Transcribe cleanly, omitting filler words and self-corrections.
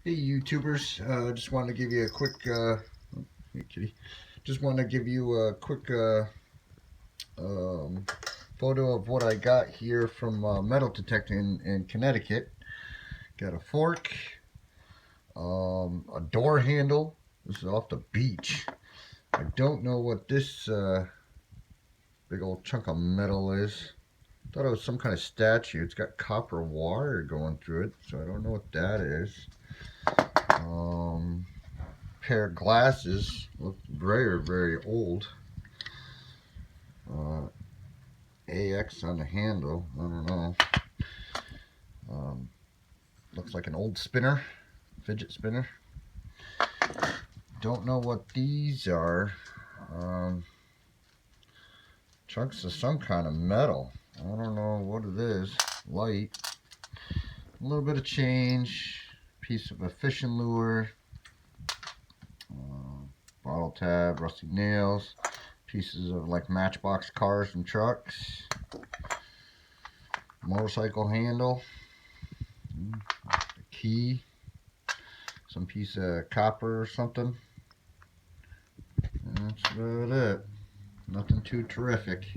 Hey YouTubers, just wanted to give you a quick, hey kitty, just wanted to give you a quick um, photo of what I got here from metal detecting in Connecticut. Got a fork, a door handle. This is off the beach. I don't know what this big old chunk of metal is. Thought it was some kind of statue. It's got copper wire going through it, so I don't know what that is. Pair of glasses, look very old. AX on the handle, I don't know. Looks like an old spinner, fidget spinner. Don't know what these are. Chunks of some kind of metal. I don't know what it is. Light. A little bit of change. Piece of a fishing lure. Bottle tab, rusty nails. Pieces of like matchbox cars and trucks. Motorcycle handle. A key. Some piece of copper or something. And that's about it. Nothing too terrific.